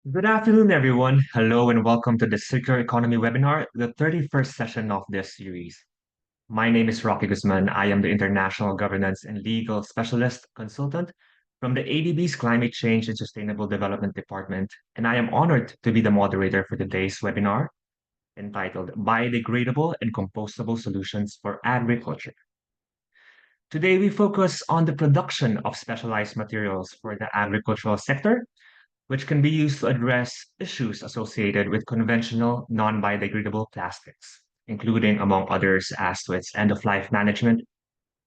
Good afternoon, everyone. Hello and welcome to the Circular Economy webinar, the 31st session of this series. My name is Rocky Guzman. I am the International Governance and Legal Specialist Consultant from the ADB's Climate Change and Sustainable Development Department, and I am honored to be the moderator for today's webinar entitled Biodegradable and Compostable Solutions for Agriculture. Today, we focus on the production of specialized materials for the agricultural sector which can be used to address issues associated with conventional non-biodegradable plastics, including, among others, as to its end-of-life management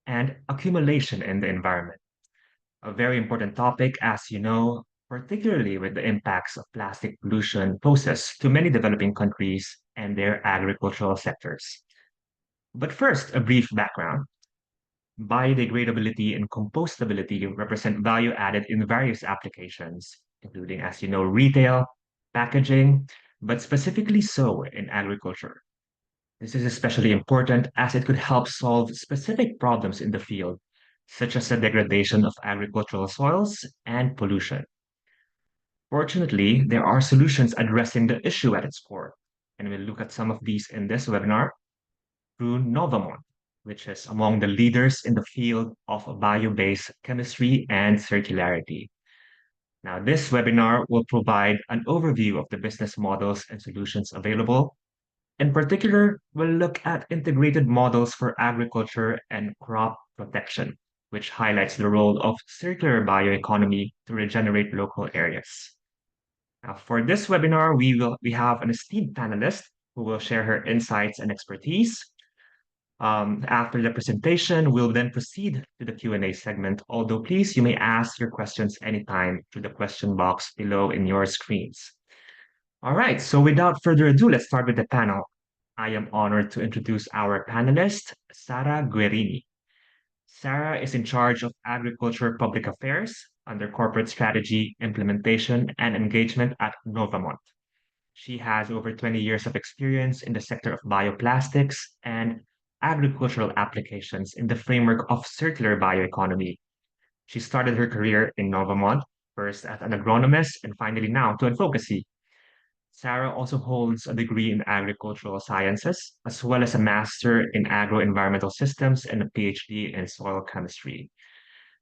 and accumulation in the environment. A very important topic, as you know, particularly with the impacts of plastic pollution poses to many developing countries and their agricultural sectors. But first, a brief background. Biodegradability and compostability represent value added in various applications, including, as you know, retail, packaging, but specifically so in agriculture. This is especially important as it could help solve specific problems in the field, such as the degradation of agricultural soils and pollution. Fortunately, there are solutions addressing the issue at its core, and we'll look at some of these in this webinar through Novamont, which is among the leaders in the field of bio-based chemistry and circularity. Now, this webinar will provide an overview of the business models and solutions available. In particular, we'll look at integrated models for agriculture and crop protection, which highlights the role of circular bioeconomy to regenerate local areas. Now, for this webinar, we have an esteemed panelist who will share her insights and expertise. After the presentation, we'll then proceed to the Q&A segment, although please, you may ask your questions anytime through the question box below in your screens. All right, so without further ado, let's start with the panel. I am honored to introduce our panelist, Sara Guerini. Sarah is in charge of Agriculture Public Affairs under Corporate Strategy, Implementation, and Engagement at Novamont. She has over 20 years of experience in the sector of bioplastics and agricultural applications in the framework of circular bioeconomy. She started her career in Novamont, first as an agronomist and finally now to advocacy. Sarah also holds a degree in agricultural sciences, as well as a master in agro-environmental systems and a PhD in soil chemistry.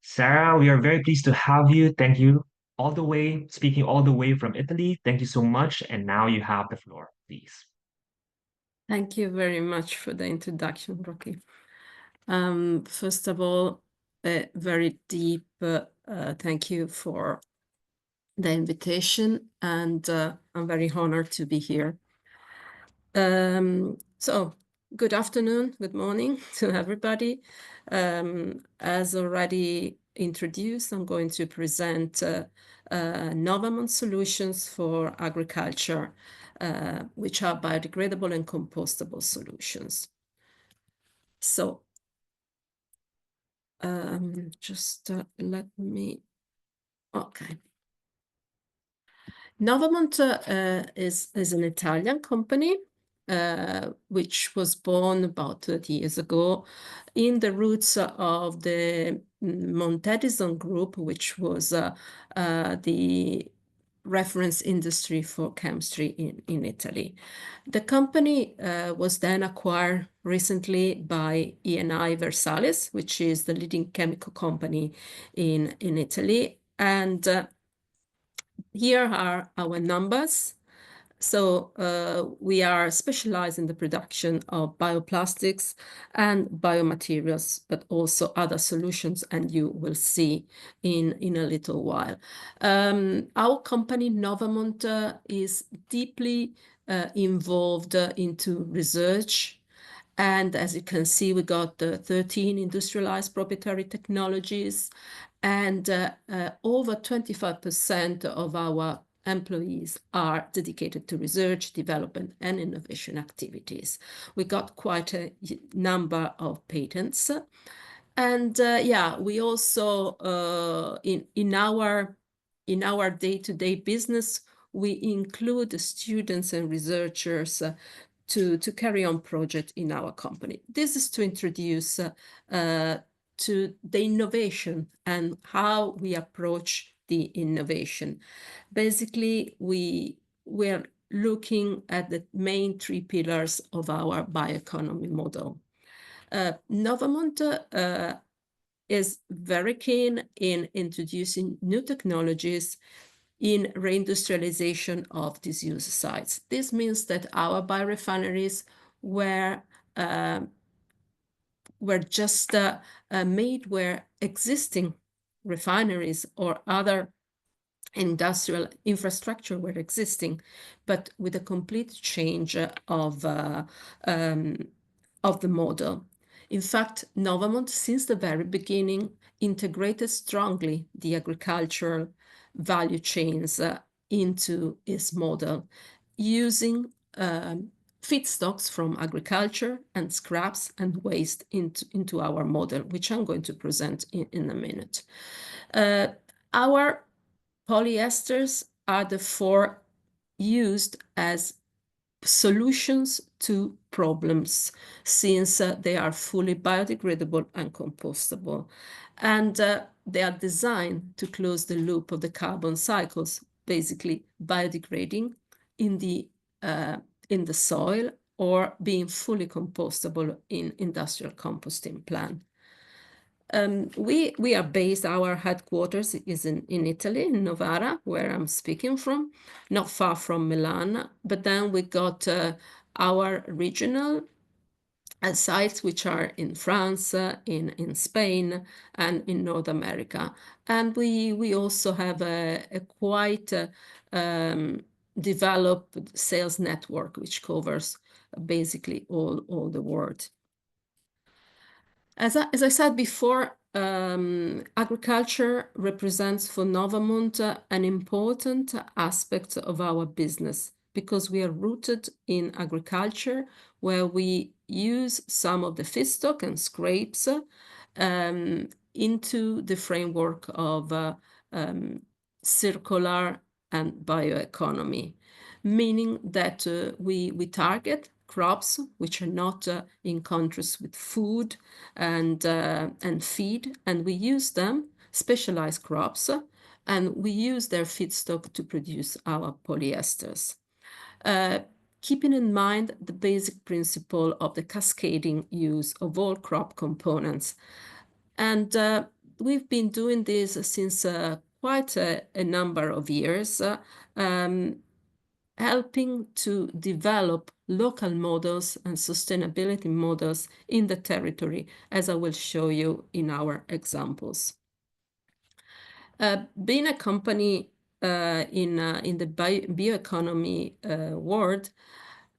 Sarah, we are very pleased to have you. Thank you speaking all the way from Italy. Thank you so much. And now you have the floor, please. Thank you very much for the introduction, Rocky. First of all, a very deep thank you for the invitation, and I'm very honored to be here. So, good afternoon, good morning to everybody. As already introduced, I'm going to present Novamont solutions for agriculture, which are biodegradable and compostable solutions. So, just let me, okay. Novamont is an Italian company which was born about 30 years ago in the roots of the Montedison Group, which was the reference industry for chemistry in Italy. The company was then acquired recently by Eni Versalis, which is the leading chemical company in Italy. And here are our numbers. So we are specialized in the production of bioplastics and biomaterials, but also other solutions, and you will see in a little while. Our company, Novamont, is deeply involved into research. And as you can see, we got 13 industrialized proprietary technologies, and over 25% of our employees are dedicated to research, development, and innovation activities. We got quite a number of patents. And yeah, we also, in our day-to-day business, we include students and researchers to carry on projects in our company. This is to introduce to the innovation and how we approach the innovation. Basically, we're looking at the main three pillars of our bioeconomy model. Novamont is very keen in introducing new technologies in reindustrialization of disused sites. This means that our biorefineries were just made where existing refineries or other industrial infrastructure were existing, but with a complete change of the model. In fact, Novamont, since the very beginning, integrated strongly the agricultural value chains into its model, using feedstocks from agriculture and scraps and waste into our model, which I'm going to present in a minute. Our polyesters are therefore used as solutions to problems, since they are fully biodegradable and compostable. And they are designed to close the loop of the carbon cycles, basically biodegrading in the soil or being fully compostable in industrial composting plant. We are based, our headquarters is in Italy, in Novara, where I'm speaking from, not far from Milan. But then we got our regional sites, which are in France, in Spain, and in North America. And we also have a quite developed sales network, which covers basically all the world. As I said before, agriculture represents for Novamont an important aspect of our business, because we are rooted in agriculture, where we use some of the feedstock and scrapes into the framework of circular and bioeconomy, meaning that we target crops which are not in contrast with food and feed, and we use them, specialized crops, and we use their feedstock to produce our polyesters. Keeping in mind the basic principle of the cascading use of all crop components. And we've been doing this since quite a number of years, helping to develop local models and sustainability models in the territory, as I will show you in our examples. Being a company in the bioeconomy world,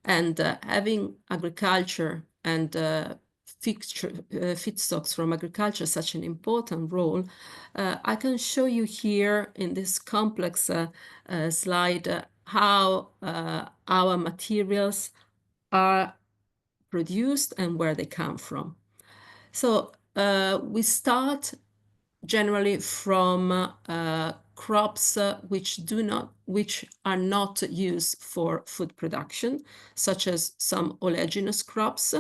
and having agriculture and feedstocks from agriculture such an important role, I can show you here in this complex slide how our materials are produced and where they come from. So we start generally from crops which are not used for food production, such as some oleaginous crops,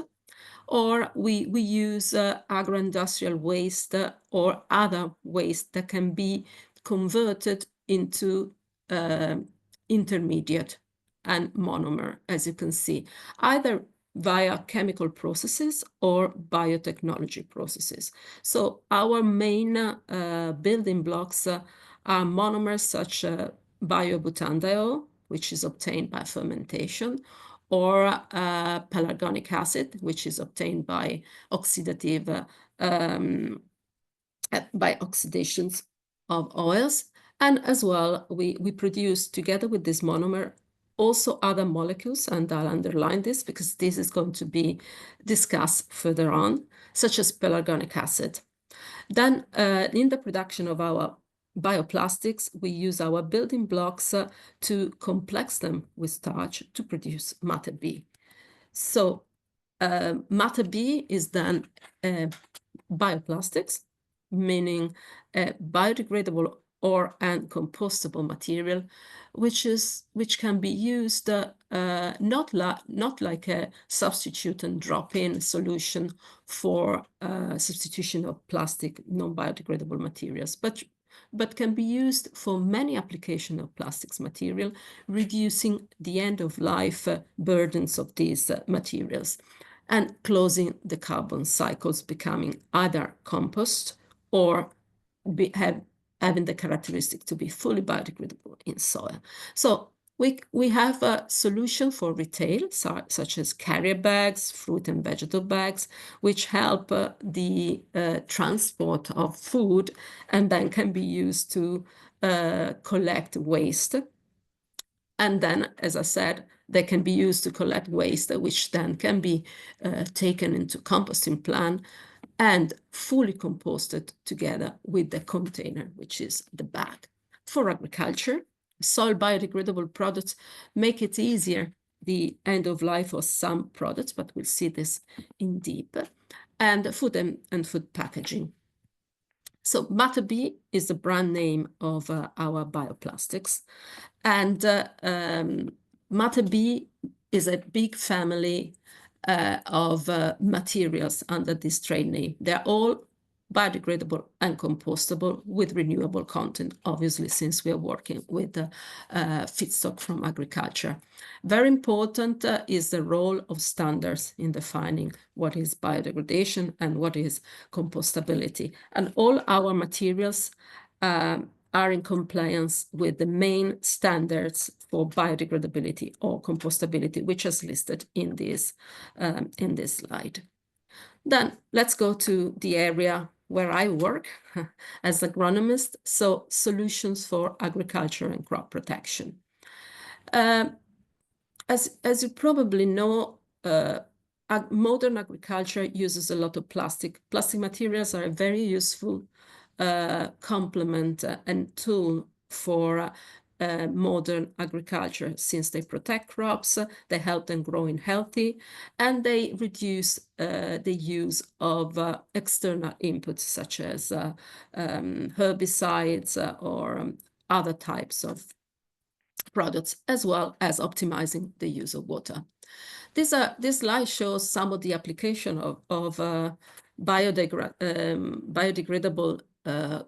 or we use agro-industrial waste or other waste that can be converted into intermediate and monomer, as you can see, either via chemical processes or biotechnology processes. So our main building blocks are monomers such as biobutanediol, which is obtained by fermentation, or pelargonic acid, which is obtained by oxidative by oxidations of oils. And as well, we produce, together with this monomer, also other molecules, and I'll underline this because this is going to be discussed further on, such as pelargonic acid. Then in the production of our bioplastics, we use our building blocks to complex them with starch to produce matter B. So matter B is then bioplastics, meaning a biodegradable and compostable material, which can be used not like a substitute and drop-in solution for substitution of plastic non-biodegradable materials, but but can be used for many applications of plastics material, reducing the end-of-life burdens of these materials and closing the carbon cycles, becoming either compost or having the characteristic to be fully biodegradable in soil. So we have a solution for retail, such as carrier bags, fruit and vegetable bags, which help the transport of food and then can be used to collect waste. And then, as I said, they can be used to collect waste, which then can be taken into composting plant and fully composted together with the container, which is the bag. For agriculture, soil biodegradable products make it easier the end of life of some products, but we'll see this in deep, and food and food packaging. So Matter B is the brand name of our bioplastics, and Matter B is a big family of materials under this trade name. They're all biodegradable and compostable with renewable content, obviously, since we are working with feedstock from agriculture. Very important is the role of standards in defining what is biodegradation and what is compostability. And all our materials are in compliance with the main standards for biodegradability or compostability, which is listed in this slide. Then let's go to the area where I work as agronomist, so solutions for agriculture and crop protection. As you probably know, modern agriculture uses a lot of plastic. Plastic materials are a very useful complement and tool for modern agriculture, since they protect crops, they help them growing healthy, and they reduce the use of external inputs such as herbicides or other types of products, as well as optimizing the use of water. This slide shows some of the application of biodegradable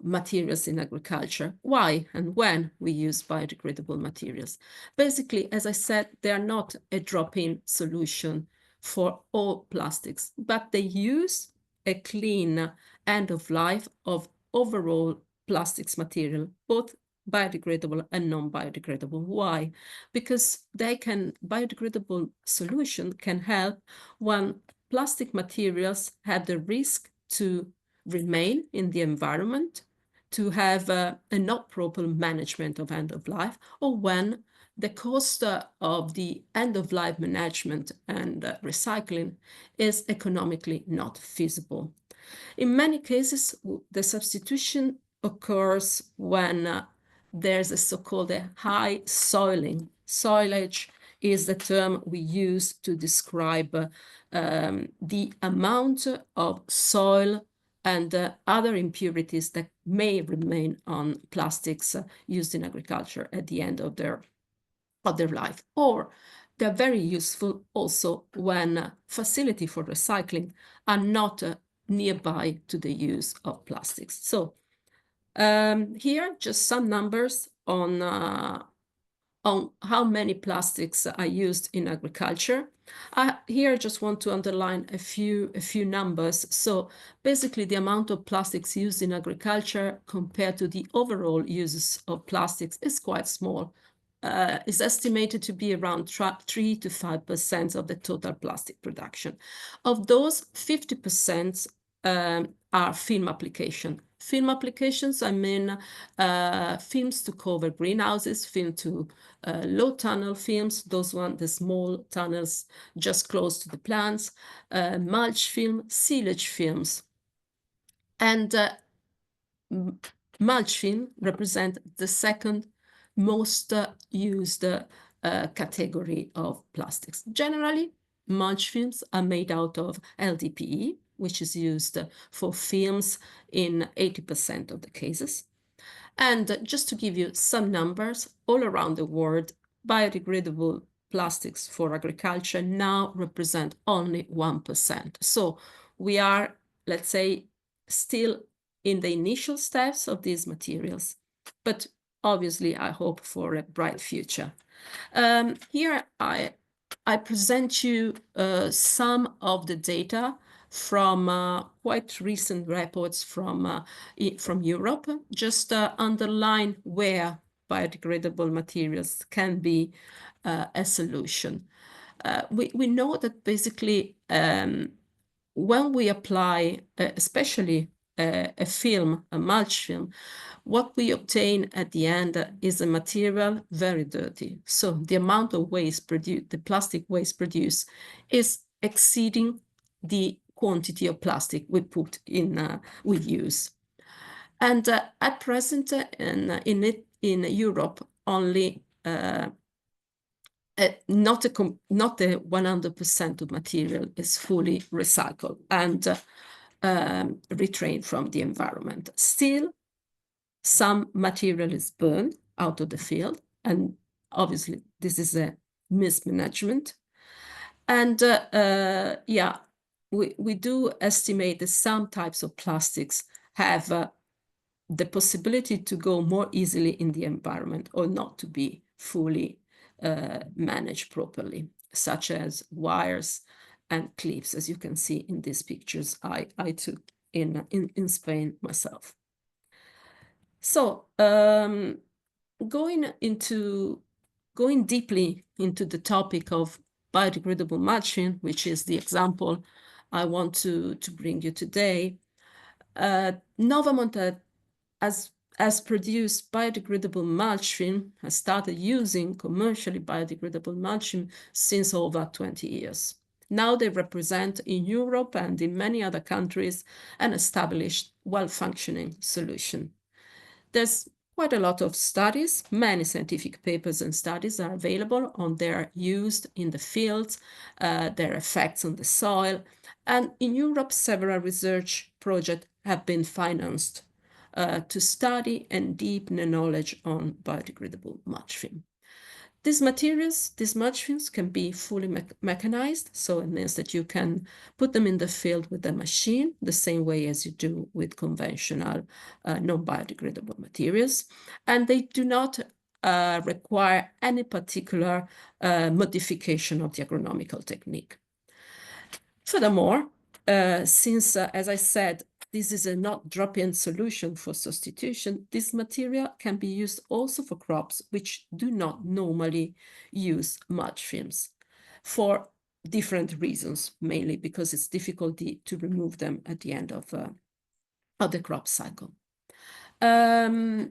materials in agriculture. Why and when we use biodegradable materials? Basically, as I said, they are not a drop-in solution for all plastics, but they use a clean end of life of overall plastics material, both biodegradable and non-biodegradable. Why? Because biodegradable solution can help when plastic materials have the risk to remain in the environment, to have a not proper management of end of life, or when the cost of the end of life management and recycling is economically not feasible. In many cases, the substitution occurs when there's a so-called high soiling. Soilage is the term we use to describe the amount of soil and other impurities that may remain on plastics used in agriculture at the end of their life. Or they're very useful also when facilities for recycling are not nearby to the use of plastics. So here, just some numbers on how many plastics are used in agriculture. Here, I just want to underline a few numbers. So basically, the amount of plastics used in agriculture compared to the overall uses of plastics is quite small. Is estimated to be around 3 to 5% of the total plastic production. Of those, 50% are film application. Film applications, I mean films to cover greenhouses, film to low tunnel films, the small tunnels just close to the plants, mulch film, silage films. And mulch film represent the second most used category of plastics. Generally, mulch films are made out of LDPE, which is used for films in 80% of the cases. And just to give you some numbers, all around the world, biodegradable plastics for agriculture now represent only 1%. So we are, let's say, still in the initial steps of these materials, but obviously I hope for a bright future. Here I present you some of the data from quite recent reports from Europe, just underline where biodegradable materials can be a solution. We know that basically when we apply, especially a film, a mulch film, what we obtain at the end is a material very dirty. So the amount of waste produced, the plastic waste produced, is exceeding the quantity of plastic we put in, we use. And at present, in Europe, only not a 100% of material is fully recycled and retrained from the environment. Still, some material is burned out of the field, and obviously this is a mismanagement. And yeah, we do estimate that some types of plastics have the possibility to go more easily in the environment or not to be fully managed properly, such as wires and clips, as you can see in these pictures I took in Spain myself. So going deeply into the topic of biodegradable mulching, which is the example I want to bring you today, Novamont has produced biodegradable mulching, has started using commercially biodegradable mulching since over 20 years. Now they represent in Europe and in many other countries an established, well-functioning solution. There's quite a lot of studies, many scientific papers and studies are available on their use in the fields, their effects on the soil, and in Europe several research projects have been financed to study and deepen the knowledge on biodegradable mulch film. These materials, these mulch films can be fully mechanized, so it means that you can put them in the field with a machine, the same way as you do with conventional non-biodegradable materials, and they do not require any particular modification of the agronomical technique. Furthermore, since, as I said, this is a not drop-in solution for substitution, this material can be used also for crops which do not normally use mulch films for different reasons, mainly because it's difficulty to remove them at the end of the crop cycle. As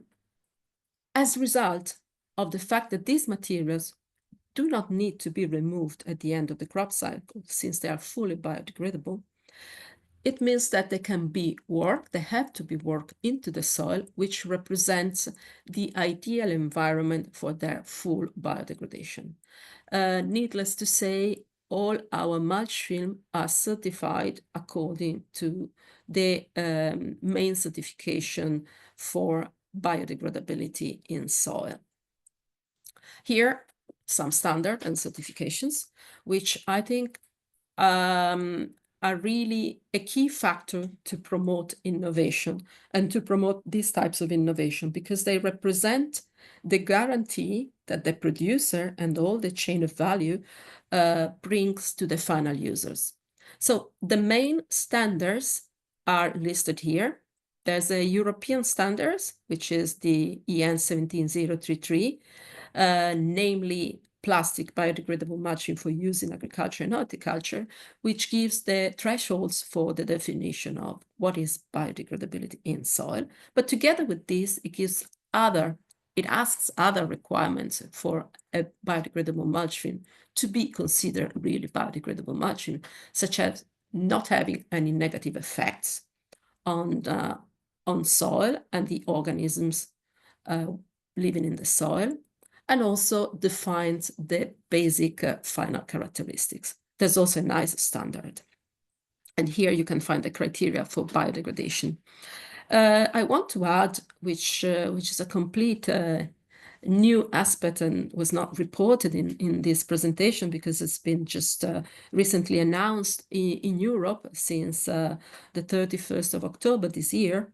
a result of the fact that these materials do not need to be removed at the end of the crop cycle, since they are fully biodegradable, it means that they can be worked, they have to be worked into the soil, which represents the ideal environment for their full biodegradation. Needless to say, all our mulch film are certified according to the main certification for biodegradability in soil. Here, some standard and certifications, which I think are really a key factor to promote innovation and to promote these types of innovation, because they represent the guarantee that the producer and all the chain of value brings to the final users. So the main standards are listed here. There's a European standards, which is the EN 17033, namely plastic biodegradable mulching for use in agriculture and horticulture, which gives the thresholds for the definition of what is biodegradability in soil. But together with this, it asks other requirements for a biodegradable mulching to be considered really biodegradable mulching, such as not having any negative effects on soil and the organisms living in the soil, and also defines the basic final characteristics. There's also a nice standard. And here you can find the criteria for biodegradation. I want to add, which is a complete new aspect and was not reported in this presentation because it's been just recently announced in Europe since the 31st of October this year,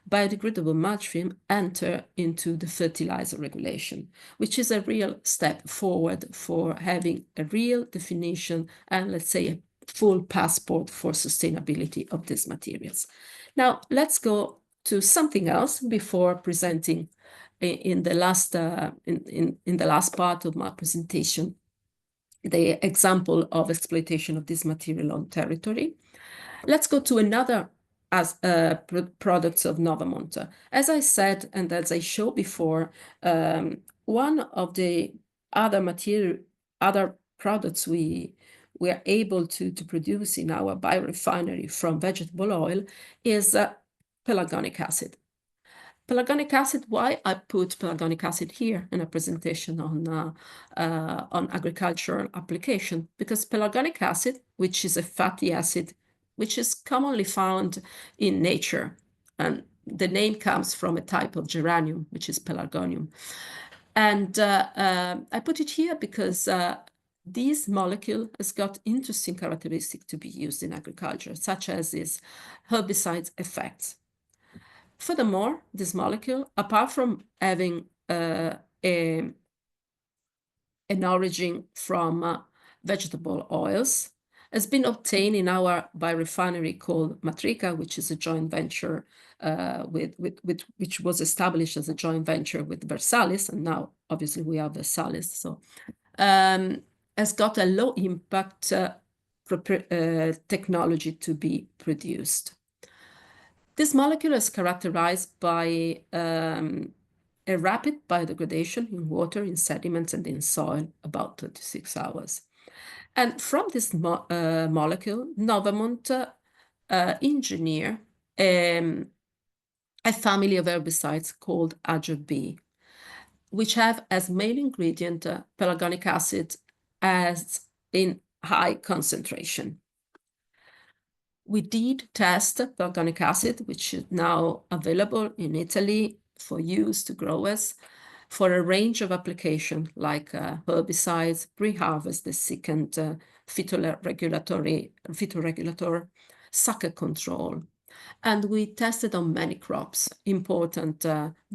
biodegradable mulch film enter into the fertilizer regulation, which is a real step forward for having a real definition and, let's say, a full passport for sustainability of these materials. Now, let's go to something else before presenting in the last part of my presentation the example of exploitation of this material on territory. Let's go to another products of Novamont. As I said, and as I showed before, one of the other products we are able to produce in our biorefinery from vegetable oil is pelargonic acid. Pelargonic acid, why I put pelargonic acid here in a presentation on agricultural application? Because pelargonic acid, which is a fatty acid, which is commonly found in nature, and the name comes from a type of geranium, which is pelargonium. And I put it here because this molecule has got interesting characteristics to be used in agriculture, such as its herbicide effects. Furthermore, this molecule, apart from having an origin from vegetable oils, has been obtained in our biorefinery called Matrica, which is a joint venture which was established as a joint venture with Versalis, and now obviously we are Versalis. So has got a low impact technology to be produced. This molecule is characterized by a rapid biodegradation in water, in sediments, and in soil, about 36 hours. And from this molecule, Novamont engineered a family of herbicides called Agio-B, which have as main ingredient pelargonic acid as in high concentration. We did test pelargonic acid, which is now available in Italy for use to growers for a range of applications like herbicides, pre-harvest desiccant, phytoregulator, sucker control. And we tested on many crops, important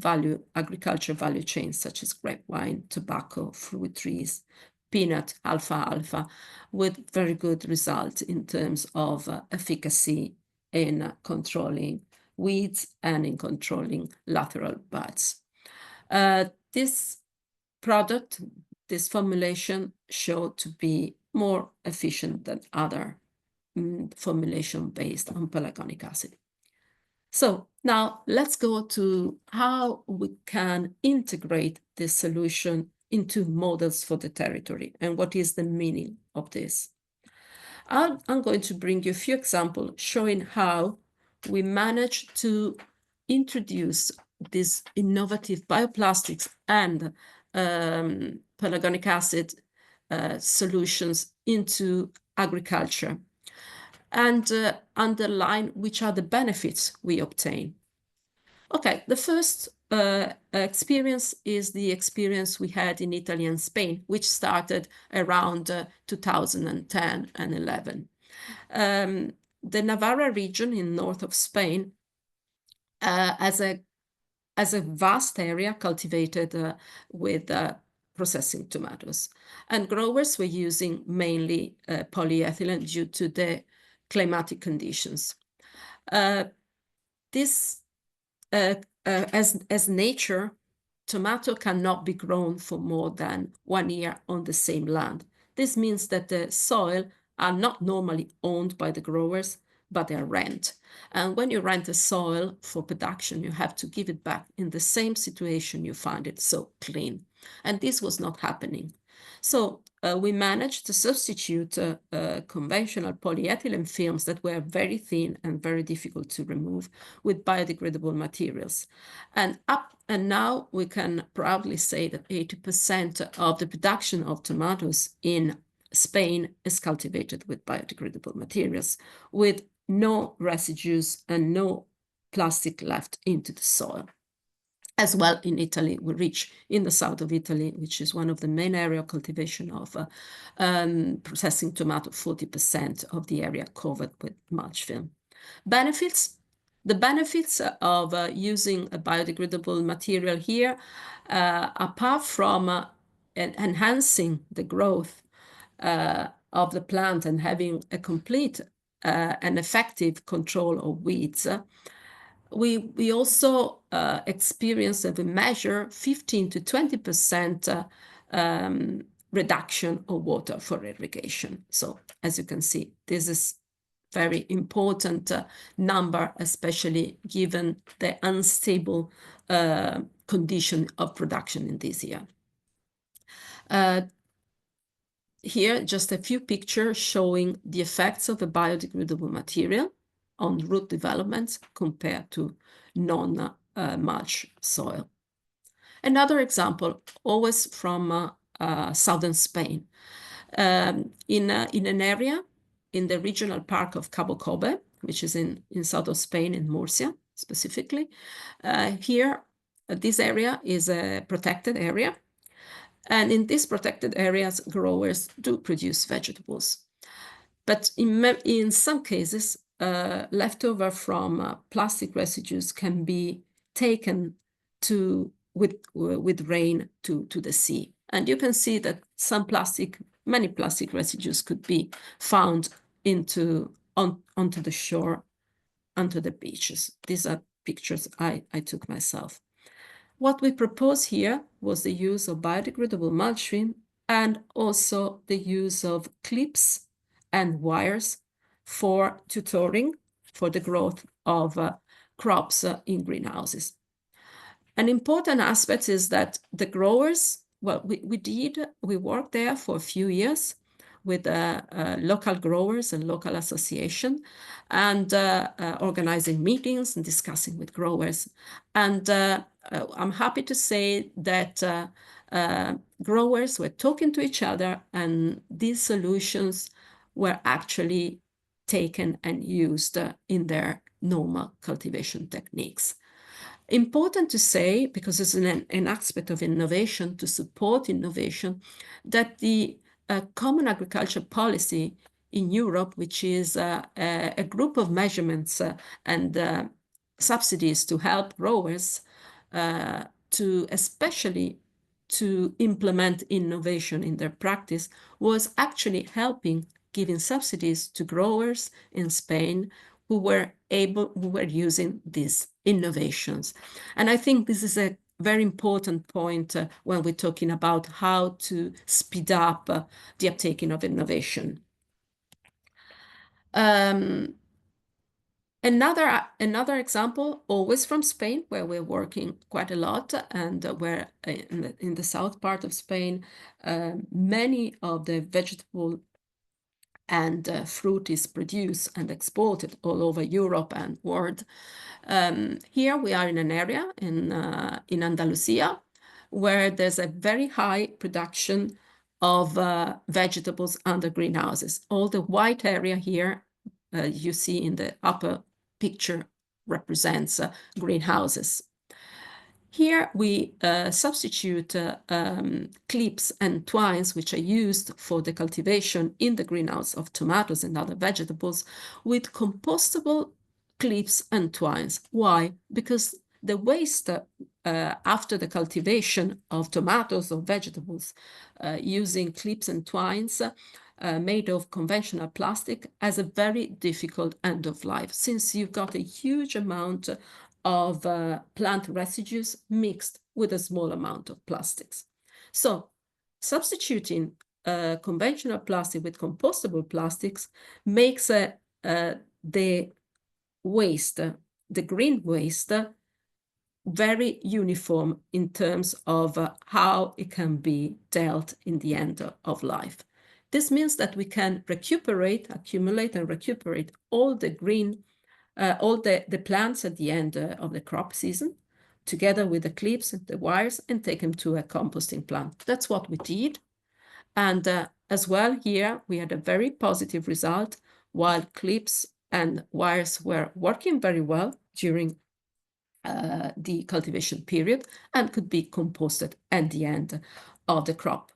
agriculture value chains such as grapevine, tobacco, fruit trees, peanut, alfalfa, with very good results in terms of efficacy in controlling weeds and in controlling lateral buds. This product, this formulation, showed to be more efficient than other formulation based on pelargonic acid. So now let's go to how we can integrate this solution into models for the territory and what is the meaning of this. I'm going to bring you a few examples showing how we managed to introduce these innovative bioplastics and pelargonic acid solutions into agriculture and underline which are the benefits we obtain. Okay, the first experience is the experience we had in Italy and Spain, which started around 2010 and 11. The Navarra region in north of Spain has a vast area cultivated with processing tomatoes. And growers were using mainly polyethylene due to the climatic conditions. As nature, tomato cannot be grown for more than 1 year on the same land. This means that the soil are not normally owned by the growers, but they are rent. And when you rent a soil for production, you have to give it back in the same situation you find it so clean. And this was not happening. So we managed to substitute conventional polyethylene films that were very thin and very difficult to remove with biodegradable materials. And now we can proudly say that 80% of the production of tomatoes in Spain is cultivated with biodegradable materials, with no residues and no plastic left into the soil. As well, in Italy, we reach in the south of Italy, which is one of the main area of cultivation of processing tomato, 40% of the area covered with mulch film. Benefits, The benefits of using a biodegradable material here, apart from enhancing the growth of the plant and having a complete and effective control of weeds, we also experience and we measure 15 to 20% reduction of water for irrigation. So as you can see, this is very important number, especially given the unstable condition of production in this year. Here, just a few pictures showing the effects of a biodegradable material on root development compared to non-mulch soil. Another example, always from southern Spain, in an area in the regional park of Cabo Cobe, which is in south of Spain, in Murcia specifically. Here, this area is a protected area. And in these protected areas, growers do produce vegetables. But in some cases, leftover from plastic residues can be taken with rain to the sea. And you can see that many plastic residues could be found onto the shore, onto the beaches. These are pictures I took myself. What we propose here was the use of biodegradable mulching and also the use of clips and wires for tutoring for the growth of crops in greenhouses. An important aspect is that the growers, well, we worked there for a few years with local growers and local association, and organizing meetings and discussing with growers. And I'm happy to say that growers were talking to each other, and these solutions were actually taken and used in their normal cultivation techniques. Important to say, because it's an aspect of innovation, to support innovation, that the Common Agriculture Policy in Europe, which is a group of measurements and subsidies to help growers especially to implement innovation in their practice, was actually giving subsidies to growers in Spain who were using these innovations. And I think this is a very important point when we're talking about how to speed up the uptaking of innovation. Another example, always from Spain, where we're working quite a lot, and where in the south part of Spain, many of the vegetable and fruit is produced and exported all over Europe and world. Here we are in an area in Andalusia, where there's a very high production of vegetables under greenhouses. All the white area here you see in the upper picture represents greenhouses. Here we substitute clips and twines, which are used for the cultivation in the greenhouse of tomatoes and other vegetables, with compostable clips and twines. Why? Because the waste after the cultivation of tomatoes or vegetables using clips and twines made of conventional plastic has a very difficult end of life, since you've got a huge amount of plant residues mixed with a small amount of plastics. So substituting conventional plastic with compostable plastics makes the waste, the green waste, very uniform in terms of how it can be dealt in the end of life. This means that we can accumulate and recuperate all the green all the plants at the end of the crop season, together with the clips and the wires, and take them to a composting plant. That's what we did. And as well here, we had a very positive result, while clips and wires were working very well during the cultivation period and could be composted at the end of the crop.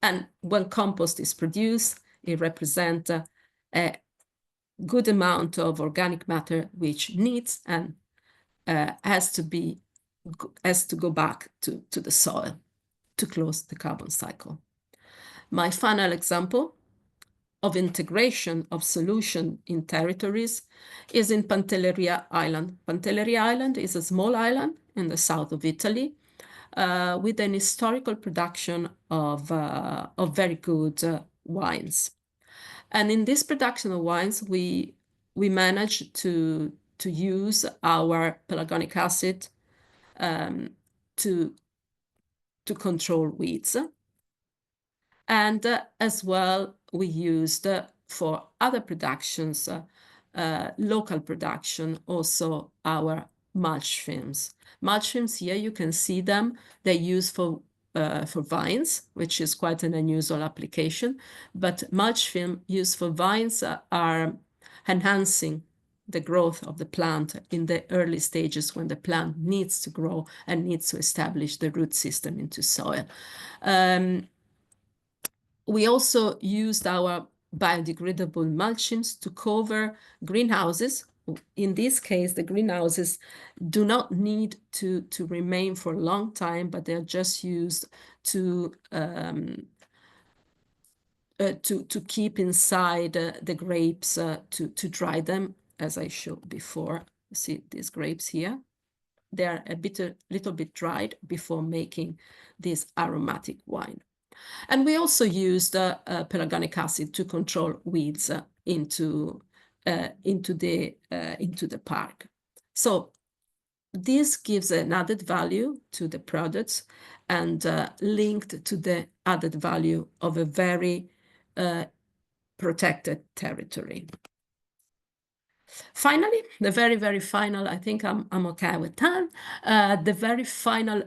And when compost is produced, it represents good amount of organic matter which needs and has to go back to the soil to close the carbon cycle. My final example of integration of solution in territories is in Pantelleria Island. Pantelleria Island is a small island in the south of Italy with an historical production of very good wines. And in this production of wines, we managed to use our pelargonic acid to control weeds. And as well, we used for other productions, local production, also our mulch films. Mulch films here, you can see them. They're used for vines, which is quite an unusual application. But mulch film used for vines are enhancing the growth of the plant in the early stages when the plant needs to grow and needs to establish the root system into soil. We also used our biodegradable mulchings to cover greenhouses. In this case, the greenhouses do not need to remain for a long time, but they're just used to keep inside the grapes to dry them, as I showed before. See these grapes here? They're a little bit dried before making this aromatic wine. And we also used pelargonic acid to control weeds into the park. So this gives an added value to the products and linked to the added value of a very protected territory. Finally, the very, very final, I think I'm okay with time. The very final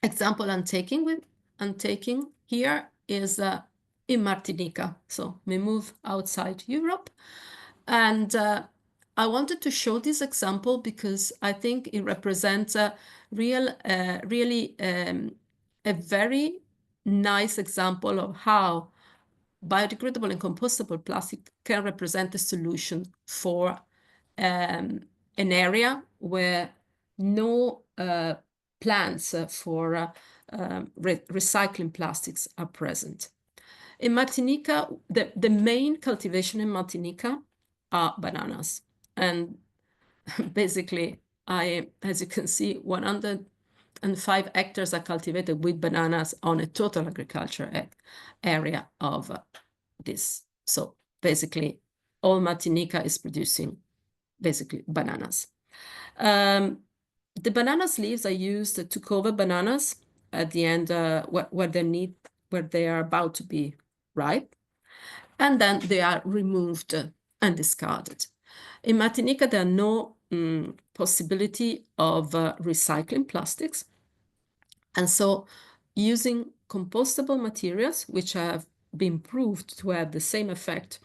example I'm taking here is in Martinica. So we move outside Europe. And I wanted to show this example because I think it represents a really a very nice example of how biodegradable and compostable plastic can represent a solution for an area where no plants for recycling plastics are present. In Martinica, the main cultivation in Martinica are bananas. And basically, as you can see, 105 hectares are cultivated with bananas on a total agriculture area of this. So basically, all Martinica is producing basically bananas. The bananas leaves are used to cover bananas at the end where they are about to be ripe, and then they are removed and discarded. In Martinica, there are no possibility of recycling plastics, and so using compostable materials, which have been proved to have the same effect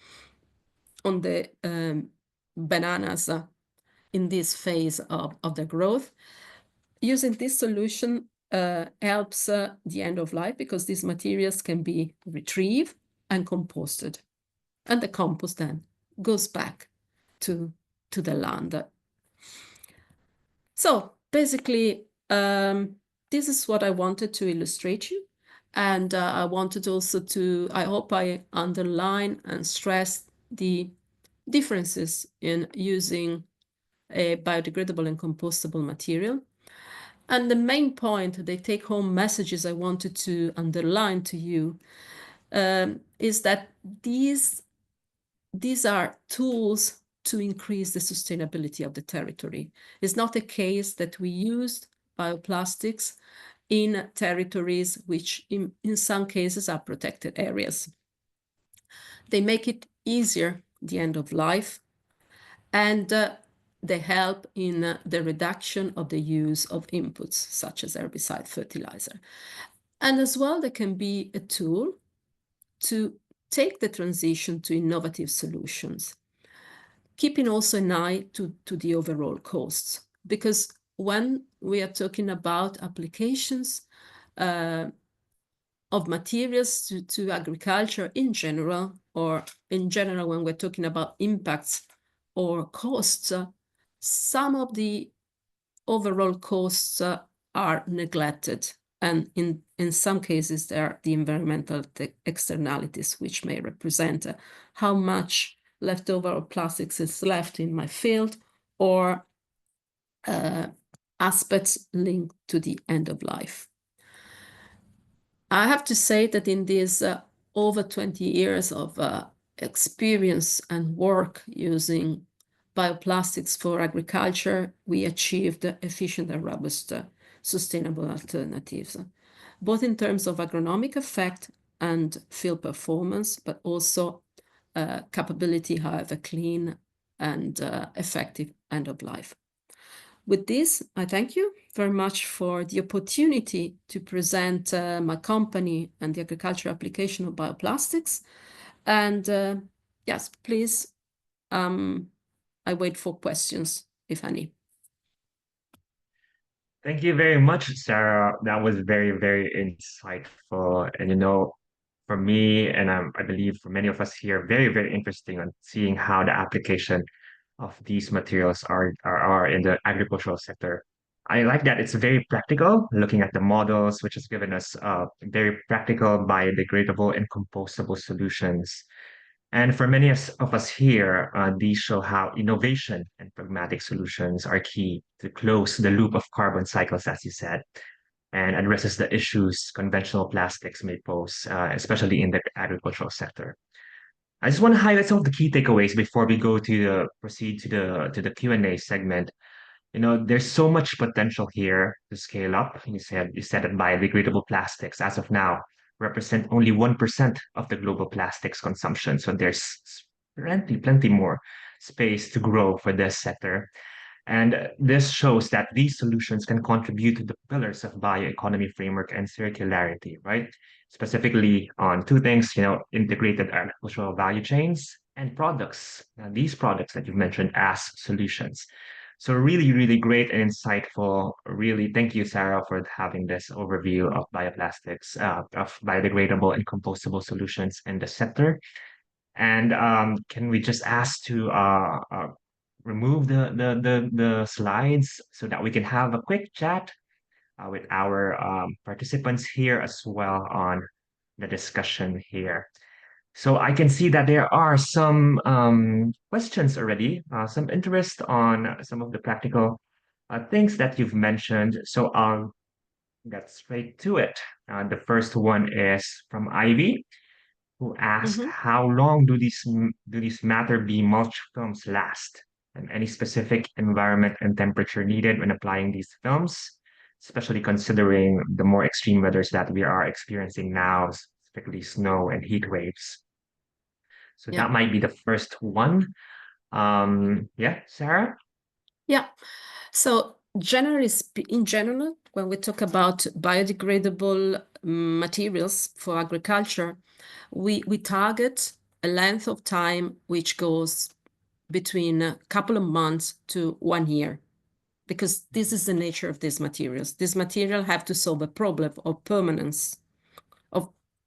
on the bananas in this phase of the growth, using this solution helps the end of life because these materials can be retrieved and composted. And the compost then goes back to the land. So basically, this is what I wanted to illustrate you. And I wanted also I hope I underline and stress the differences in using a biodegradable and compostable material. And the main point, the take-home messages I wanted to underline to you is that these are tools to increase the sustainability of the territory. It's not a case that we used bioplastics in territories which in some cases are protected areas. They make it easier the end of life, and they help in the reduction of the use of inputs such as herbicide, fertilizer. And as well, they can be a tool to take the transition to innovative solutions, keeping also an eye to the overall costs. Because when we are talking about applications of materials to agriculture in general, or in general, when we're talking about impacts or costs, some of the overall costs are neglected. And in some cases, there are the environmental externalities, which may represent how much leftover plastics is left in my field, or aspects linked to the end of life. I have to say that in these over 20 years of experience and work using bioplastics for agriculture, we achieved efficient and robust sustainable alternatives, both in terms of agronomic effect and field performance, but also capability, however, clean and effective end of life. With this, I thank you very much for the opportunity to present my company and the agricultural application of bioplastics. And yes, please, I wait for questions, if any. Thank you very much, Sarah. That was very, very insightful. And for me, and I believe for many of us here, very, very interesting on seeing how the application of these materials are in the agricultural sector. I like that it's very practical, looking at the models, which has given us very practical, biodegradable, and compostable solutions. And for many of us here, these show how innovation and pragmatic solutions are key to close the loop of carbon cycles, as you said, and addresses the issues conventional plastics may pose, especially in the agricultural sector. I just want to highlight some of the key takeaways before we go to proceed to the Q&A segment. There's so much potential here to scale up. You said that biodegradable plastics as of now represent only 1% of the global plastics consumption. So there's plenty more space to grow for this sector. And this shows that these solutions can contribute to the pillars of bioeconomy framework and circularity, right? Specifically on two things, integrated agricultural value chains and products. Now, these products that you've mentioned as solutions. So really, really great and insightful. Really, thank you, Sarah, for having this overview of bioplastics, of biodegradable and compostable solutions in the sector. And can we just ask to remove the slides so that we can have a quick chat with our participants here as well on the discussion here. So I can see that there are some questions already, some interest on some of the practical things that you've mentioned. So I'll get straight to it. The first one is from Ivy, who asked, "How long do these matter beam mulch films last? And any specific environment and temperature needed when applying these films, especially considering the more extreme weathers that we are experiencing now, specifically snow and heat waves?" So Yeah. that might be the first one. Yeah, Sarah? Yeah. So in general, when we talk about biodegradable materials for agriculture, we target a length of time which goes between a couple of months to 1 year, because this is the nature of these materials. These materials have to solve a problem of permanence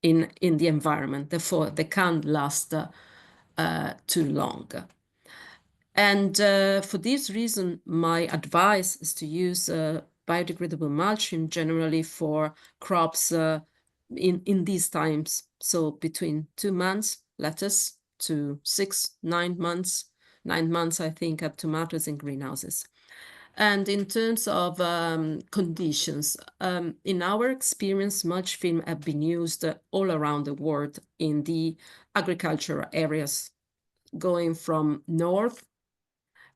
in the environment. Therefore, they can't last too long. And for this reason, my advice is to use biodegradable mulching generally for crops in these times. So between 2 months, lettuce, to 6, 9 months. 9 months, I think, of tomatoes in greenhouses. And in terms of conditions, in our experience, mulch film have been used all around the world in the agricultural areas, going from north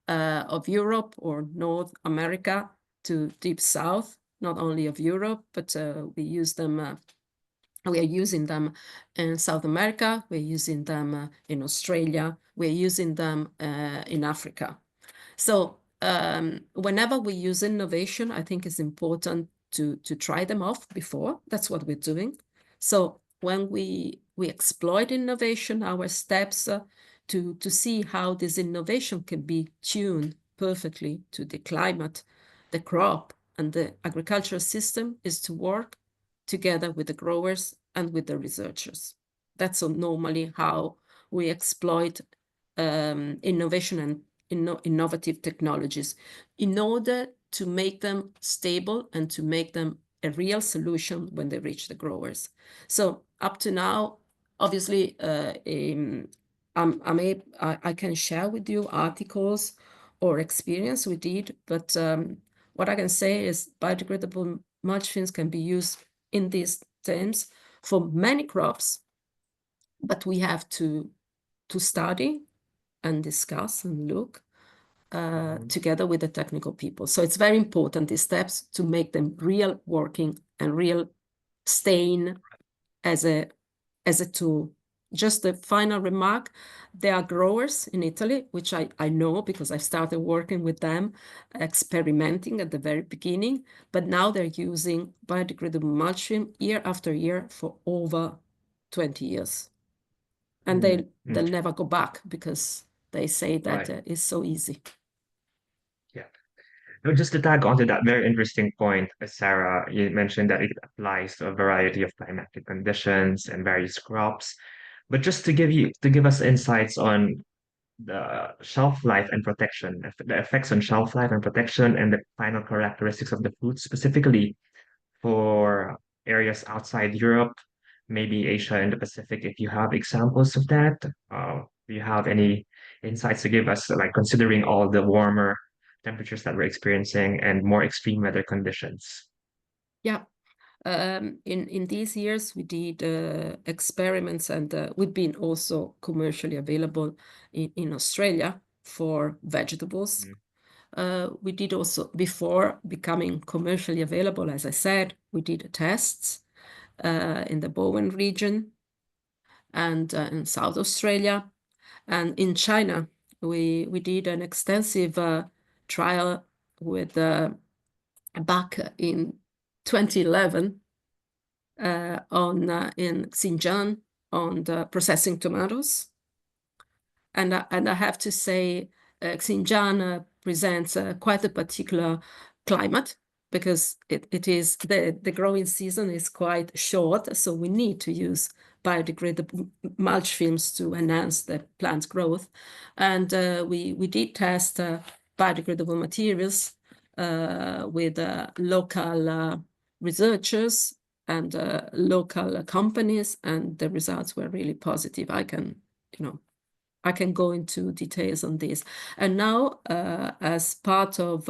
of Europe or North America to deep south, not only of Europe, but we use them. We are using them in South America. We're using them in Australia. We're using them in Africa. So whenever we use innovation, I think it's important to try them off before. That's what we're doing. So when we exploit innovation, our steps to see how this innovation can be tuned perfectly to the climate, the crop, and the agricultural system is to work together with the growers and with the researchers. That's normally how we exploit innovation and innovative technologies in order to make them stable and to make them a real solution when they reach the growers. So up to now, obviously, I can share with you articles or experience we did, but what I can say is biodegradable mulch films can be used in these terms for many crops, but we have to study and discuss and look together with the technical people. So it's very important, these steps, to make them real working and real staying as a tool. Just a final remark, there are growers in Italy, which I know because I started working with them, experimenting at the very beginning, but now they're using biodegradable mulch film year after year for over 20 years. And they'll never go back because they say that it's so easy. Yeah. No, just to tag onto that very interesting point, Sarah, you mentioned that it applies to a variety of climatic conditions and various crops. But just to give us insights on the shelf life and protection, the effects on shelf life and protection, and the final characteristics of the fruit, specifically for areas outside Europe, maybe Asia and the Pacific, if you have examples of that. Do you have any insights to give us, like considering all the warmer temperatures that we're experiencing and more extreme weather conditions? Yeah. In these years, we did experiments, and we've been also commercially available in Australia for vegetables. We did also, before becoming commercially available, as I said, we did tests in the Bowen region and in South Australia. And in China, we did an extensive trial with back in 2011 in Xinjiang on the processing tomatoes. And I have to say, Xinjiang presents quite a particular climate because it is the growing season is quite short, so we need to use biodegradable mulch films to enhance the plant growth. And we did test biodegradable materials with local researchers and local companies, and the results were really positive. I can go into details on this. And now, as part of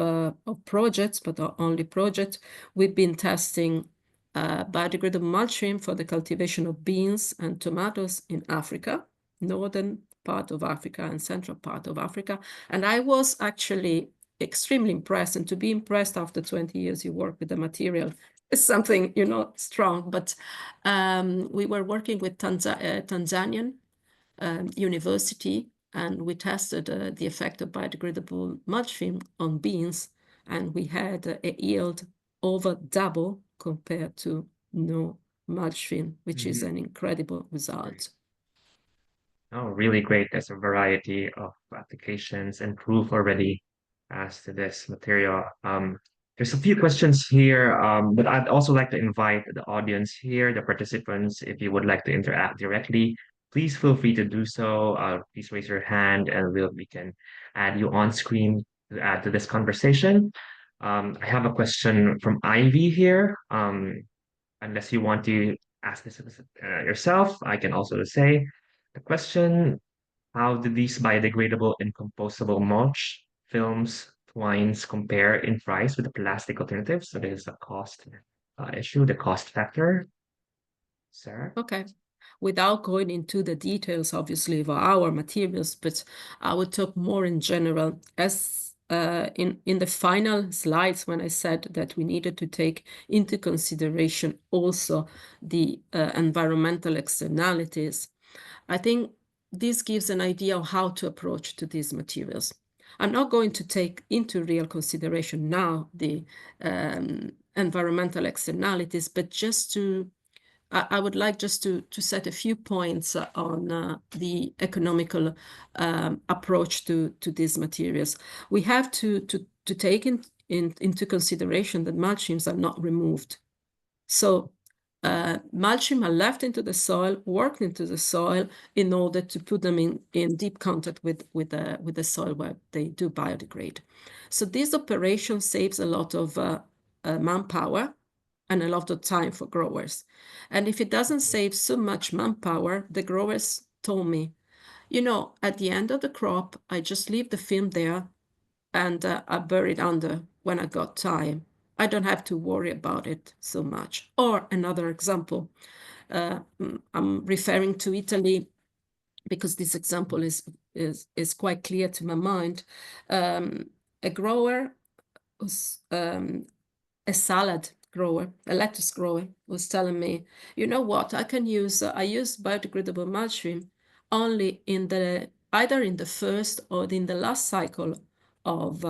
projects, but not only projects, we've been testing biodegradable mulching for the cultivation of beans and tomatoes in Africa, northern part of Africa and central part of Africa. And I was actually extremely impressed. And to be impressed after 20 years you work with the material is something, strong. But we were working with Tanzanian university, and we tested the effect of biodegradable mulch film on beans, and we had a yield over double compared to no mulch film, which is an incredible result. Oh, really great. There's a variety of applications and proof already as to this material. There's a few questions here, but I'd also like to invite the audience here, the participants, if you would like to interact directly, please feel free to do so. Please raise your hand and we can add you on screen to add to this conversation. I have a question from Ivy here. Unless you want to ask this yourself, I can also say the question, how do these biodegradable and compostable mulch films twines compare in price with the plastic alternatives? So there's a cost issue, the cost factor. Sarah? Okay. Without going into the details, obviously, of our materials, but I would talk more in general. As in the final slides, when I said that we needed to take into consideration also the environmental externalities, I think this gives an idea of how to approach to these materials. I'm not going to take into real consideration now the environmental externalities, but I would like just to set a few points on the economical approach to these materials. We have to take into consideration that mulch films are not removed. So mulching are left into the soil, worked into the soil in order to put them in deep contact with the soil where they do biodegrade. So this operation saves a lot of manpower and a lot of time for growers. And if it doesn't save so much manpower, the growers told me, at the end of the crop, I just leave the film there and I bury it under when I got time. I don't have to worry about it so much. Or another example, I'm referring to Italy because this example is quite clear to my mind. A grower was a salad grower, a lettuce grower, was telling me, you know what, I use biodegradable mulching only either in the first or in the last cycle of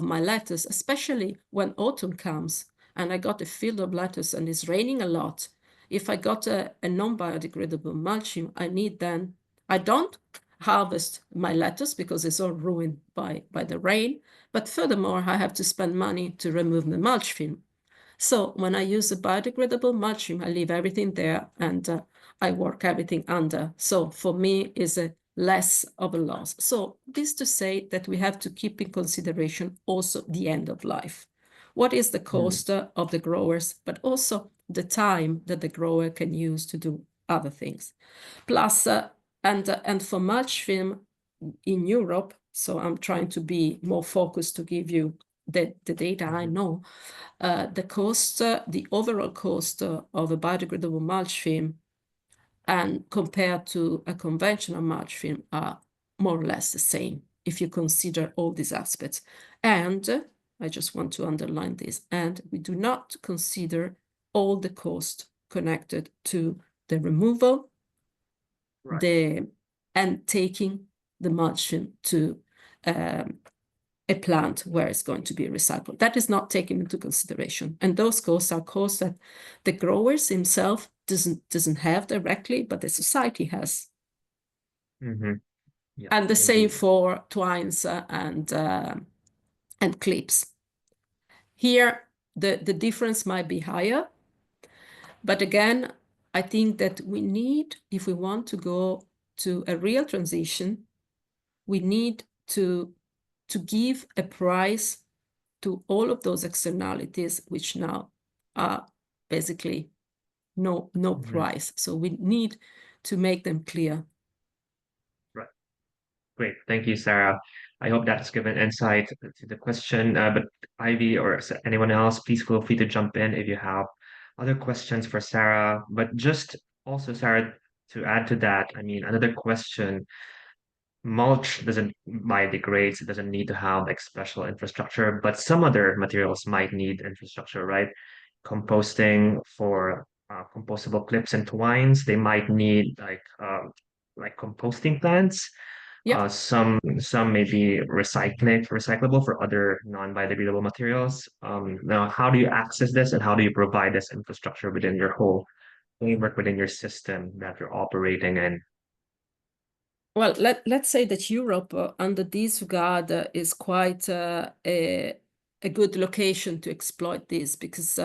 my lettuce, especially when autumn comes and I got a field of lettuce and it's raining a lot. If I got a non-biodegradable mulching, I don't harvest my lettuce because it's all ruined by the rain. But furthermore, I have to spend money to remove the mulch film. So when I use a biodegradable mulching, I leave everything there and I work everything under. So for me, is a less of a loss. So this to say that we have to keep in consideration also the end of life. What is the cost of the growers, but also the time that the grower can use to do other things. Plus, and for mulch film in Europe, so I'm trying to be more focused to give you the data I know, the overall cost of a biodegradable mulch film and compared to a conventional mulch film are more or less the same if you consider all these aspects. And I just want to underline this, and we do not consider all the cost connected to the removal, and taking the mulching to a plant where it's going to be recycled. That is not taken into consideration. And those costs are costs that the growers himself doesn't have directly, but the society has. Yeah, and the same indeed. for twines and clips. Here, the difference might be higher, but again, I think that we need, if we want to go to a real transition, we need to give a price to all of those externalities, which now are basically no price. So we need to make them clear. Right. Great. Thank you, Sarah. I hope that's given insight to the question. But Ivy or anyone else, please feel free to jump in if you have other questions for Sarah. But just also, Sarah, to add to that, I mean, another question, mulch doesn't biodegrades, it doesn't need to have like special infrastructure, but some other materials might need infrastructure, right? Composting for compostable clips and twines, they might need like composting plants. Yeah. Some may be recyclable for other non-biodegradable materials. Now, how do you access this and how do you provide this infrastructure within your whole framework, within your system that you're operating in? Well, let's say that Europe, under this regard, is quite a good location to exploit this because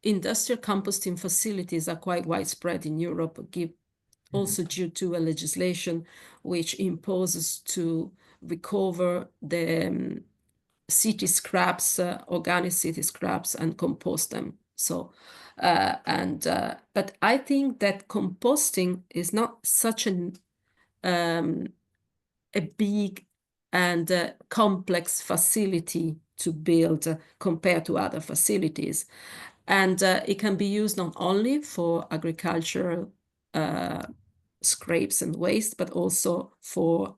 industrial composting facilities are quite widespread in Europe, also due to a legislation which imposes to recover the city scraps, organic city scraps, and compost them. So, but I think that composting is not such a big and complex facility to build compared to other facilities. And it can be used not only for agricultural scrapes and waste, but also for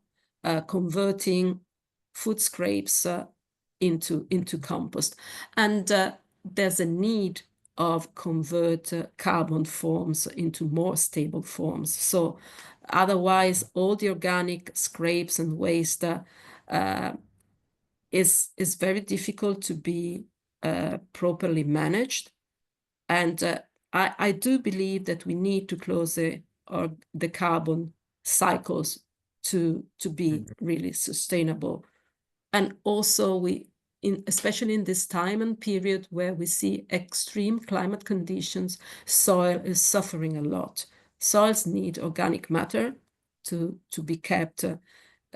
converting food scrapes into compost. And there's a need of convert carbon forms into more stable forms. So otherwise, all the organic scrapes and waste is very difficult to be properly managed. And I do believe that we need to close the carbon cycles to be really sustainable. And also especially in this time and period where we see extreme climate conditions, soil is suffering a lot. Soils need organic matter to be kept,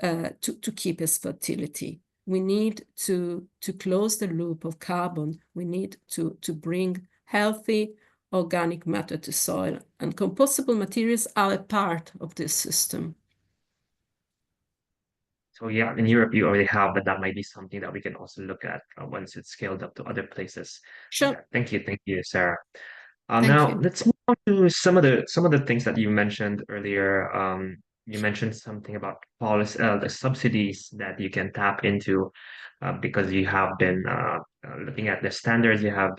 to keep its fertility. We need to close the loop of carbon. We need to bring healthy organic matter to soil, and compostable materials are a part of this system. So yeah, in Europe you already have, but that might be something that we can also look at once it's scaled up to other places. Sure. Yeah, thank you, Sarah. Thank Now you. let's move on to some of the things that you mentioned earlier. You mentioned something about policy, the subsidies that you can tap into, because you have been looking at the standards. You have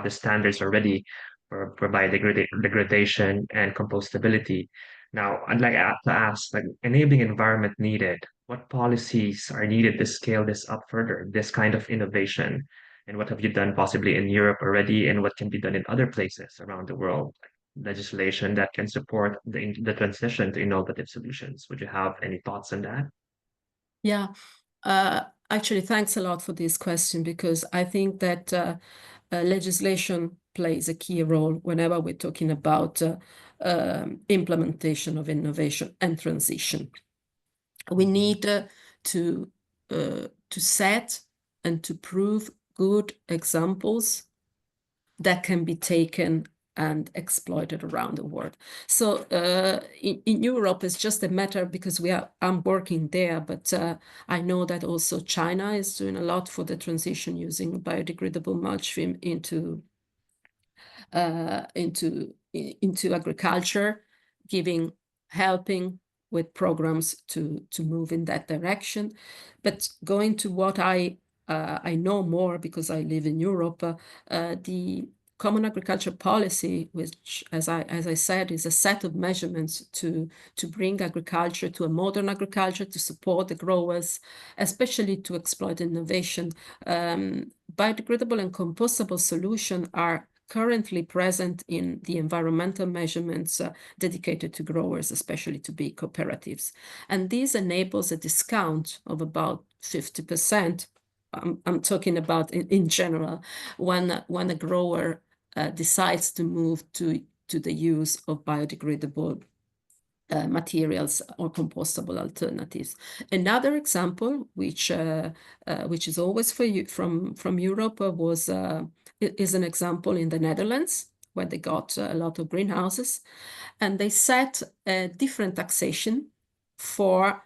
the standards already for biodegradation and compostability. Now, I'd like to ask, like, enabling environment needed. What policies are needed to scale this up further? This kind of innovation, and what have you done possibly in Europe already, and what can be done in other places around the world? Legislation that can support the transition to innovative solutions. Would you have any thoughts on that? Yeah. Actually, thanks a lot for this question, because I think that legislation plays a key role whenever we're talking about implementation of innovation and transition. We Mhm. need to set and to prove good examples that can be taken and exploited around the world. So in Europe, it's just a matter, because I'm working there, but I know that also China is doing a lot for the transition using biodegradable mulch film into agriculture, helping with programs to move in that direction. But going to what I know more, because I live in Europe, the Common Agriculture Policy, which, as I said, is a set of measurements to bring agriculture to a modern agriculture, to support the growers, especially to exploit innovation. Biodegradable and compostable solutions are currently present in the environmental measurements dedicated to growers, especially to big cooperatives. And this enables a discount of about 50%. I'm talking about in general, when a grower decides to move to the use of biodegradable materials or compostable alternatives. Another example, which is always from Europe, is an example in the Netherlands, where they got a lot of greenhouses, and they set a different taxation for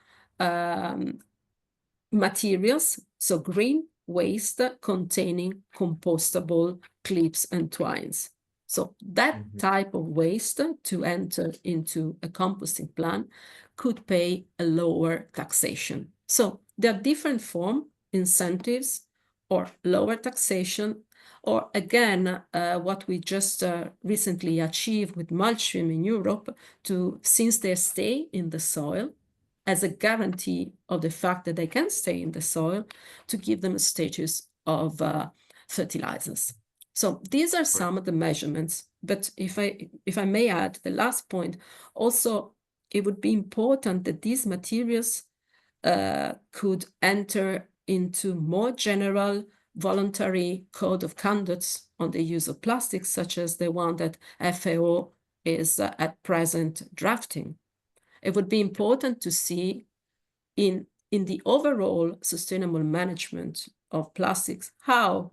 materials, so green waste containing compostable clips and twines. So that Mhm. type of waste to enter into a composting plan could pay a lower taxation. So there are different form incentives or lower taxation, or again, what we just recently achieved with mulch film in Europe, since they stay in the soil, as a guarantee of the fact that they can stay in the soil, to give them a status of fertilizers. So these are some of the measurements. But if I may add the last point, also it would be important that these materials could enter into more general voluntary code of conducts on the use of plastics, such as the one that FAO is at present drafting. It would be important to see in the overall sustainable management of plastics, how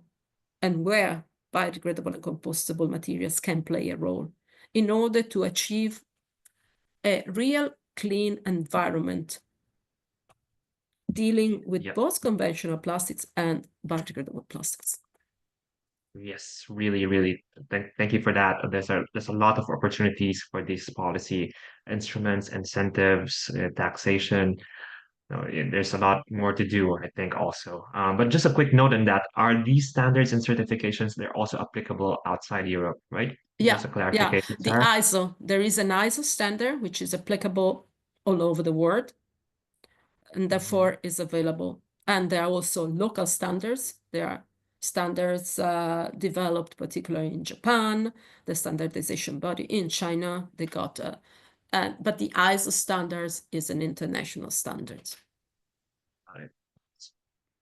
and where biodegradable and compostable materials can play a role in order to achieve a real clean environment dealing with Yep. both conventional plastics and biodegradable plastics. Yes, really, really. Thank you for that. There's a lot of opportunities for these policy instruments, incentives, taxation. There's a lot more to do, I think, also. But just a quick note on that: are these standards and certifications, they're also applicable outside Europe, right? Yeah, Just a yeah. clarification, The Sarah. ISO, there is an ISO standard which is applicable all over the world, and Mhm. therefore is available. And there are also local standards. There are standards developed particularly in Japan, the standardization body in China. They got, but the ISO standards is an international standard. Got it.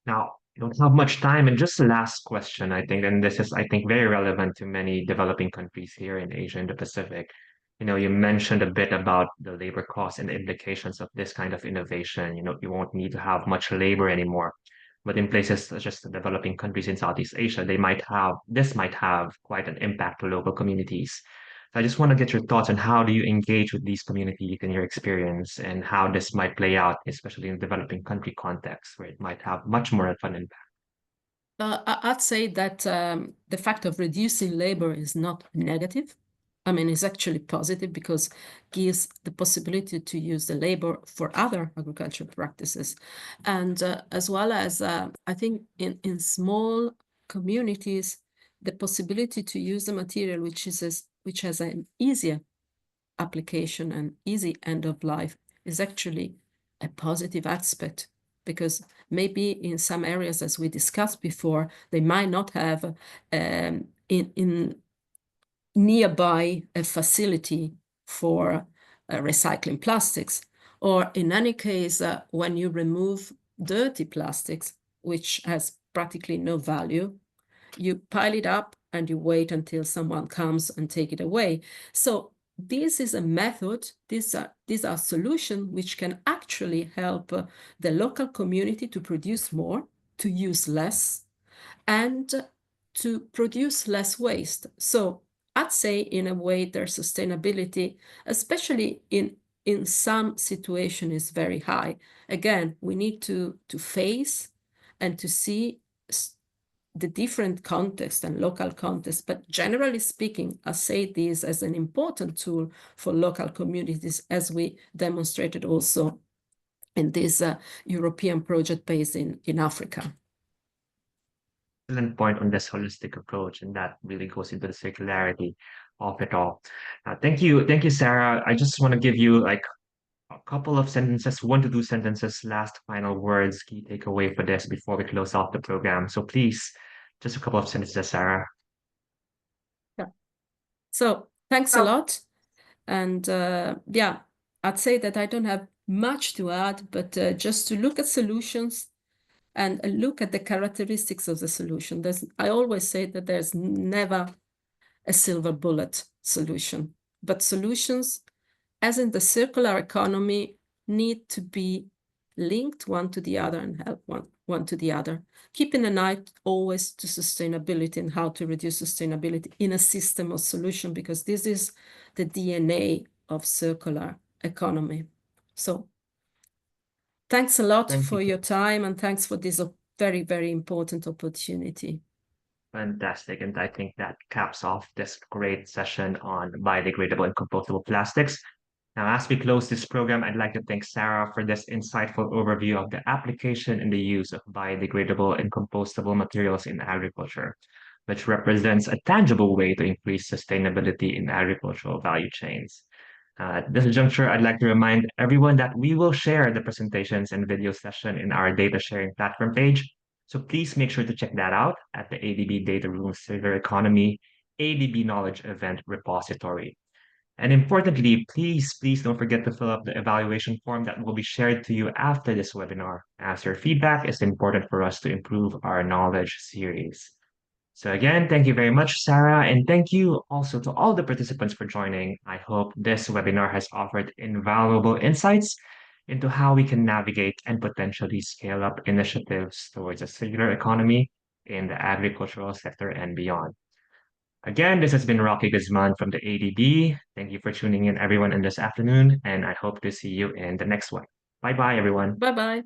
Now, I don't have much time, and just the last question, I think, and this is, I think, very relevant to many developing countries here in Asia and the Pacific. You mentioned a bit about the labor costs and the implications of this kind of innovation. You won't need to have much labor anymore. But in places such as the developing countries in Southeast Asia, this might have quite an impact to local communities. So I just want to get your thoughts on how do you engage with these communities in your experience and how this might play out, especially in developing country context where it might have much more of an impact. I'd say that the fact of reducing labor is not negative. I mean, it's actually positive because gives the possibility to use the labor for other agricultural practices. And as well as, I think in small communities, the possibility to use the material which has an easier application and easy end of life is actually a positive aspect, because maybe in some areas, as we discussed before, they might not have in nearby a facility for recycling plastics, or in any case, when you remove dirty plastics, which has practically no value, you pile it up and you wait until someone comes and take it away. So this is a method, these are solutions which can actually help the local community to produce more, to use less, and to produce less waste. So I'd say in a way their sustainability, especially in some situation, is very high. Again, we need to face and to see the different context and local context. But generally speaking, I say this as an important tool for local communities, as we demonstrated also in this European project based in Africa. Excellent point on this holistic approach, and that really goes into the circularity of it all. Thank you, Sarah. I just want to give you like a couple of sentences, 1 to 2 sentences, last final words, key takeaway for this before we close off the program. So please, just a couple of sentences, Sarah. Yeah. So thanks a lot. And yeah, I'd say that I don't have much to add, but just to look at solutions and look at the characteristics of the solution. I always say that there's never a silver bullet solution, but solutions, as in the circular economy, need to be linked one to the other and help one to the other, keeping an eye always to sustainability and how to reduce sustainability in a system of solution, because this is the DNA of circular economy. So thanks a lot Thank you. for your time, and thanks for this very, very important opportunity. Fantastic. And I think that caps off this great session on biodegradable and compostable plastics. Now, as we close this program, I'd like to thank Sarah for this insightful overview of the application and the use of biodegradable and compostable materials in agriculture, which represents a tangible way to increase sustainability in agricultural value chains. At this juncture, I'd like to remind everyone that we will share the presentations and video session in our data sharing platform page. So please make sure to check that out at the ADB Data Room Circular Economy ADB Knowledge Event Repository. And importantly, please don't forget to fill up the evaluation form that will be shared to you after this webinar, as your feedback is important for us to improve our knowledge series. So again, thank you very much, Sarah, and thank you also to all the participants for joining. I hope this webinar has offered invaluable insights into how we can navigate and potentially scale up initiatives towards a circular economy in the agricultural sector and beyond. Again, this has been Rocky Guzman from the ADB. Thank you for tuning in, everyone, in this afternoon, and I hope to see you in the next one. Bye bye, everyone. Bye-bye.